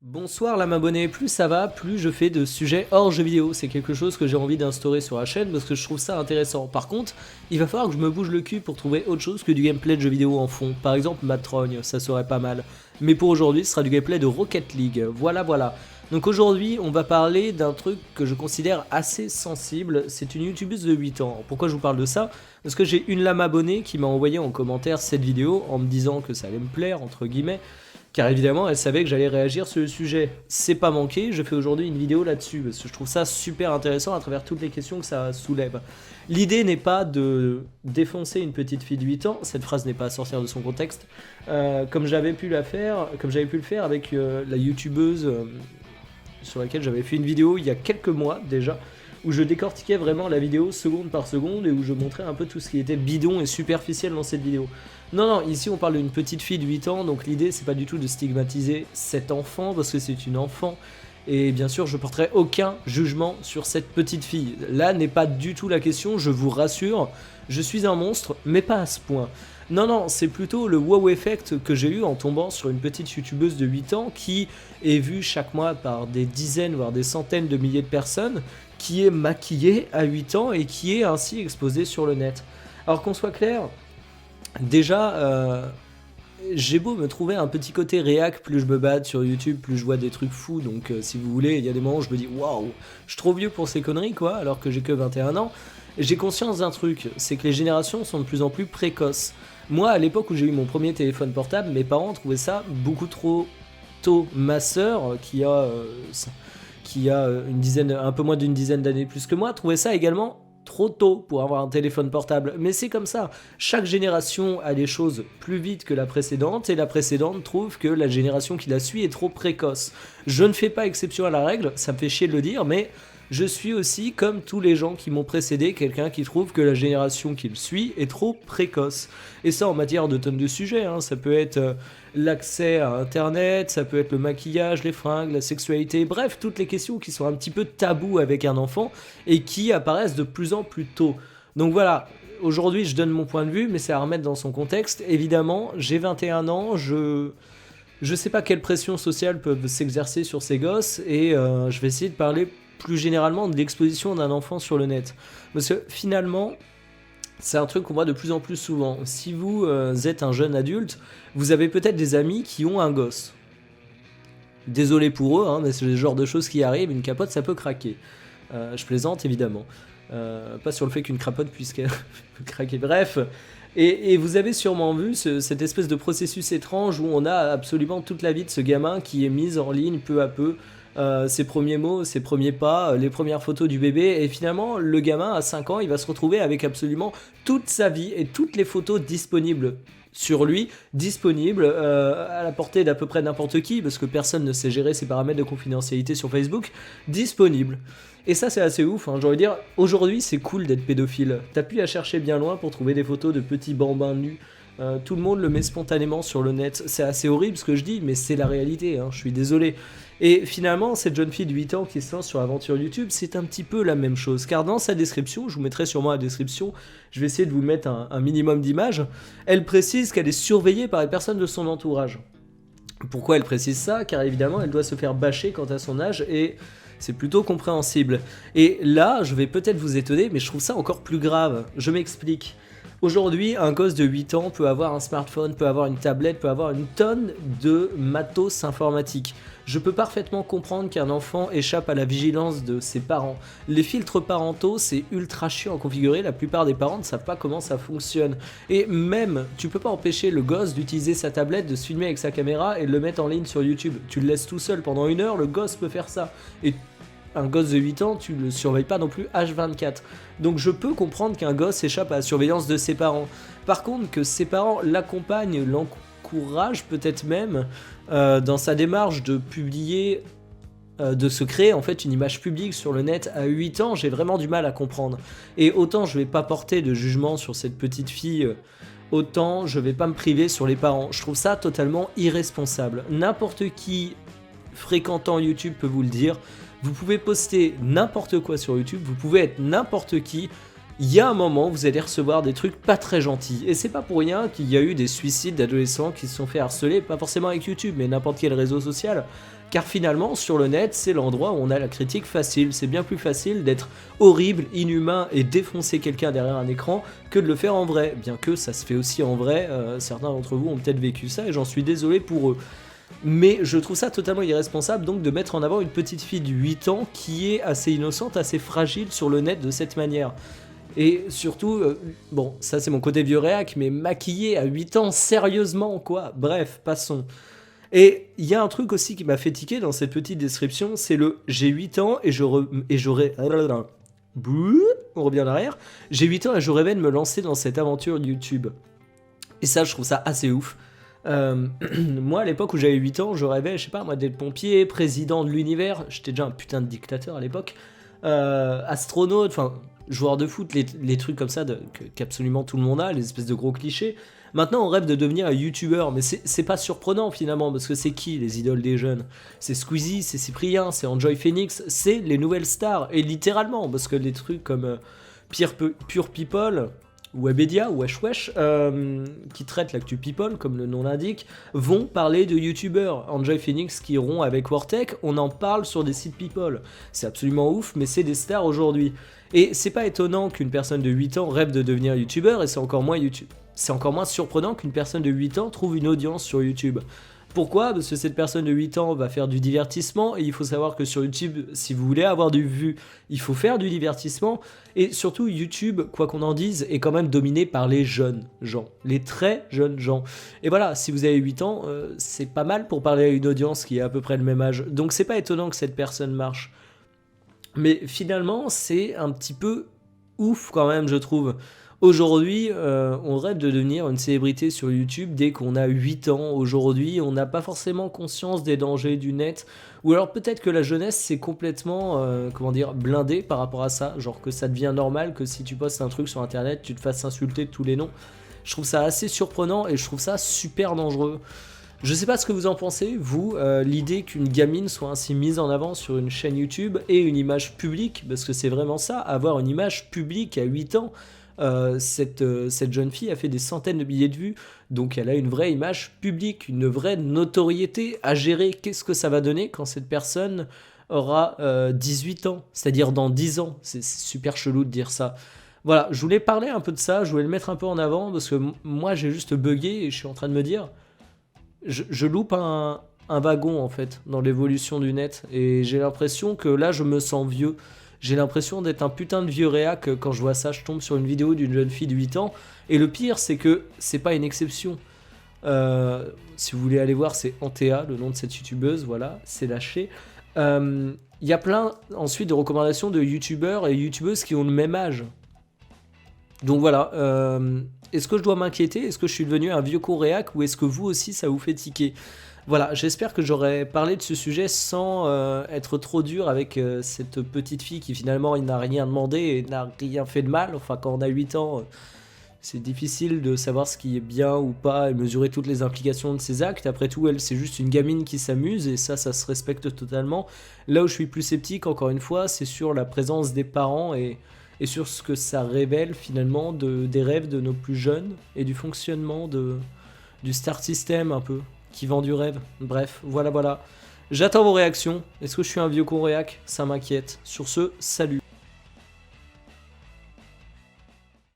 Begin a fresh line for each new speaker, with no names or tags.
Bonsoir la m'abonner, plus ça va, plus je fais de sujets hors jeux vidéo. C'est quelque chose que j'ai envie d'instaurer sur la chaîne parce que je trouve ça intéressant. Par contre, il va falloir que je me bouge le cul pour trouver autre chose que du gameplay de jeux vidéo en fond. Par exemple Matrogne, ça serait pas mal. Mais pour aujourd'hui, ce sera du gameplay de Rocket League. Voilà. Donc aujourd'hui, on va parler d'un truc que je considère assez sensible. C'est une youtubeuse de 8 ans. Pourquoi je vous parle de ça? Parce que j'ai une lame abonnée qui m'a envoyé en commentaire cette vidéo en me disant que ça allait me plaire, entre guillemets. Car évidemment, elle savait que j'allais réagir sur le sujet. C'est pas manqué, je fais aujourd'hui une vidéo là-dessus, parce que je trouve ça super intéressant à travers toutes les questions que ça soulève. L'idée n'est pas de défoncer une petite fille de 8 ans, cette phrase n'est pas à sortir de son contexte, comme j'avais pu le faire avec la youtubeuse sur laquelle j'avais fait une vidéo il y a quelques mois déjà, où je décortiquais vraiment la vidéo seconde par seconde et où je montrais un peu tout ce qui était bidon et superficiel dans cette vidéo. Non, ici on parle d'une petite fille de 8 ans, donc l'idée c'est pas du tout de stigmatiser cet enfant parce que c'est une enfant. Et bien sûr, je porterai aucun jugement sur cette petite fille. Là n'est pas du tout la question, je vous rassure, je suis un monstre, mais pas à ce point. Non, c'est plutôt le wow effect que j'ai eu en tombant sur une petite youtubeuse de 8 ans qui est vue chaque mois par des dizaines, voire des centaines de milliers de personnes, qui est maquillée à 8 ans et qui est ainsi exposée sur le net. Alors qu'on soit clair, déjà, j'ai beau me trouver un petit côté réac, plus je me bats sur YouTube, plus je vois des trucs fous, donc si vous voulez, il y a des moments où je me dis waouh, je suis trop vieux pour ces conneries quoi, alors que j'ai que 21 ans. J'ai conscience d'un truc, c'est que les générations sont de plus en plus précoces. Moi, à l'époque où j'ai eu mon premier téléphone portable, mes parents trouvaient ça beaucoup trop tôt. Ma sœur, qui a un peu moins d'une dizaine d'années plus que moi, trouvait ça également trop tôt pour avoir un téléphone portable. Mais c'est comme ça, chaque génération a les choses plus vite que la précédente, et la précédente trouve que la génération qui la suit est trop précoce. Je ne fais pas exception à la règle, ça me fait chier de le dire, mais je suis aussi, comme tous les gens qui m'ont précédé, quelqu'un qui trouve que la génération qu'il suit est trop précoce. Et ça en matière de tonnes de sujets, hein. Ça peut être l'accès à internet, ça peut être le maquillage, les fringues, la sexualité, bref, toutes les questions qui sont un petit peu tabous avec un enfant et qui apparaissent de plus en plus tôt. Donc voilà, aujourd'hui je donne mon point de vue, mais c'est à remettre dans son contexte. Évidemment, j'ai 21 ans, je sais pas quelle pression sociale peuvent s'exercer sur ces gosses, et je vais essayer de parler plus généralement de l'exposition d'un enfant sur le net. Parce que finalement, c'est un truc qu'on voit de plus en plus souvent. Si vous êtes un jeune adulte, vous avez peut-être des amis qui ont un gosse. Désolé pour eux, hein, mais c'est le genre de choses qui arrivent, une capote ça peut craquer. Je plaisante évidemment. Pas sur le fait qu'une crapote puisse craquer. Bref, et vous avez sûrement vu cette espèce de processus étrange où on a absolument toute la vie de ce gamin qui est mise en ligne peu à peu. Ses premiers mots, ses premiers pas, les premières photos du bébé, et finalement le gamin à 5 ans il va se retrouver avec absolument toute sa vie et toutes les photos disponibles sur lui, disponibles à la portée d'à peu près n'importe qui, parce que personne ne sait gérer ses paramètres de confidentialité sur Facebook, disponibles. Et ça c'est assez ouf, hein. J'ai envie de dire, aujourd'hui c'est cool d'être pédophile. T'as pu à chercher bien loin pour trouver des photos de petits bambins nus. Tout le monde le met spontanément sur le net. C'est assez horrible ce que je dis, mais c'est la réalité, hein, je suis désolé. Et finalement, cette jeune fille de 8 ans qui se lance sur l'aventure YouTube, c'est un petit peu la même chose. Car dans sa description, je vous mettrai sûrement la description, je vais essayer de vous mettre un minimum d'images, elle précise qu'elle est surveillée par les personnes de son entourage. Pourquoi elle précise ça? Car évidemment, elle doit se faire bâcher quant à son âge, et c'est plutôt compréhensible. Et là, je vais peut-être vous étonner, mais je trouve ça encore plus grave. Je m'explique. Aujourd'hui, un gosse de 8 ans peut avoir un smartphone, peut avoir une tablette, peut avoir une tonne de matos informatique. Je peux parfaitement comprendre qu'un enfant échappe à la vigilance de ses parents. Les filtres parentaux, c'est ultra chiant à configurer, la plupart des parents ne savent pas comment ça fonctionne. Et même, tu peux pas empêcher le gosse d'utiliser sa tablette, de se filmer avec sa caméra et de le mettre en ligne sur YouTube. Tu le laisses tout seul pendant 1 heure, le gosse peut faire ça. Et un gosse de 8 ans, tu le surveilles pas non plus H24. Donc je peux comprendre qu'un gosse échappe à la surveillance de ses parents. Par contre, que ses parents l'accompagnent, l'encouragent peut-être même dans sa démarche de publier, de se créer en fait une image publique sur le net à 8 ans, j'ai vraiment du mal à comprendre. Et autant je vais pas porter de jugement sur cette petite fille, autant je vais pas me priver sur les parents. Je trouve ça totalement irresponsable. N'importe qui fréquentant YouTube peut vous le dire. Vous pouvez poster n'importe quoi sur YouTube, vous pouvez être n'importe qui. il y a un moment, vous allez recevoir des trucs pas très gentils. Et c'est pas pour rien qu'il y a eu des suicides d'adolescents qui se sont fait harceler, pas forcément avec YouTube, mais n'importe quel réseau social. Car finalement, sur le net, c'est l'endroit où on a la critique facile. C'est bien plus facile d'être horrible, inhumain et défoncer quelqu'un derrière un écran que de le faire en vrai. Bien que ça se fait aussi en vrai, certains d'entre vous ont peut-être vécu ça et j'en suis désolé pour eux. Mais je trouve ça totalement irresponsable donc de mettre en avant une petite fille de 8 ans qui est assez innocente, assez fragile sur le net de cette manière. Et surtout, bon, ça c'est mon côté vieux réac, mais maquillée à 8 ans, sérieusement quoi. Bref, passons. Et il y a un truc aussi qui m'a fait tiquer dans cette petite description, c'est le j'ai 8 ans et j'aurais... Bouh, on revient en arrière. J'ai 8 ans et je rêvais de me lancer dans cette aventure YouTube. Et ça, je trouve ça assez ouf. Moi, à l'époque où j'avais 8 ans, je rêvais, je sais pas, moi, d'être pompier, président de l'univers. J'étais déjà un putain de dictateur à l'époque. Astronaute, enfin, joueur de foot, les trucs comme ça qu'absolument tout le monde a, les espèces de gros clichés. Maintenant, on rêve de devenir un youtubeur, mais c'est pas surprenant finalement, parce que c'est qui les idoles des jeunes? C'est Squeezie, c'est Cyprien, c'est Enjoy Phoenix, c'est les nouvelles stars, et littéralement, parce que les trucs comme Pure People, ou Webedia, ou Wesh Wesh, qui traitent l'actu people, comme le nom l'indique, vont parler de youtubeurs. Enjoy Phoenix qui iront avec Wartech, on en parle sur des sites people. C'est absolument ouf, mais c'est des stars aujourd'hui. Et c'est pas étonnant qu'une personne de 8 ans rêve de devenir youtubeur, et c'est encore moins surprenant qu'une personne de 8 ans trouve une audience sur YouTube. Pourquoi? Parce que cette personne de 8 ans va faire du divertissement, et il faut savoir que sur YouTube, si vous voulez avoir du vue, il faut faire du divertissement, et surtout YouTube, quoi qu'on en dise, est quand même dominé par les jeunes gens, les très jeunes gens. Et voilà, si vous avez 8 ans, c'est pas mal pour parler à une audience qui est à peu près le même âge, donc c'est pas étonnant que cette personne marche. Mais finalement, c'est un petit peu ouf quand même, je trouve. Aujourd'hui, on rêve de devenir une célébrité sur YouTube dès qu'on a 8 ans. Aujourd'hui, on n'a pas forcément conscience des dangers du net. Ou alors peut-être que la jeunesse c'est complètement, blindée par rapport à ça. Genre que ça devient normal que si tu postes un truc sur internet, tu te fasses insulter de tous les noms. Je trouve ça assez surprenant et je trouve ça super dangereux. Je sais pas ce que vous en pensez, vous, l'idée qu'une gamine soit ainsi mise en avant sur une chaîne YouTube et une image publique, parce que c'est vraiment ça, avoir une image publique à 8 ans. Cette jeune fille a fait des centaines de milliers de vues, donc elle a une vraie image publique, une vraie notoriété à gérer. Qu'est-ce que ça va donner quand cette personne aura 18 ans, c'est-à-dire dans 10 ans? C'est super chelou de dire ça. Voilà, je voulais parler un peu de ça, je voulais le mettre un peu en avant, parce que moi j'ai juste bugué et je suis en train de me dire, je loupe un wagon en fait dans l'évolution du net, et j'ai l'impression que là je me sens vieux. J'ai l'impression d'être un putain de vieux réac quand je vois ça. Je tombe sur une vidéo d'une jeune fille de 8 ans. Et le pire, c'est que c'est pas une exception. Si vous voulez aller voir, c'est Antea, le nom de cette youtubeuse. Voilà, c'est lâché. Il y a plein ensuite de recommandations de youtubeurs et youtubeuses qui ont le même âge. Donc voilà. Est-ce que je dois m'inquiéter? Est-ce que je suis devenu un vieux con réac? Ou est-ce que vous aussi, ça vous fait tiquer? Voilà, j'espère que j'aurais parlé de ce sujet sans être trop dur avec cette petite fille qui finalement il n'a rien demandé et n'a rien fait de mal. Enfin, quand on a 8 ans, c'est difficile de savoir ce qui est bien ou pas et mesurer toutes les implications de ses actes. Après tout, elle, c'est juste une gamine qui s'amuse et ça se respecte totalement. Là où je suis plus sceptique, encore une fois, c'est sur la présence des parents et sur ce que ça révèle finalement des rêves de nos plus jeunes et du fonctionnement du star system un peu, qui vend du rêve. Bref, voilà. J'attends vos réactions. Est-ce que je suis un vieux con réac? Ça m'inquiète. Sur ce, salut.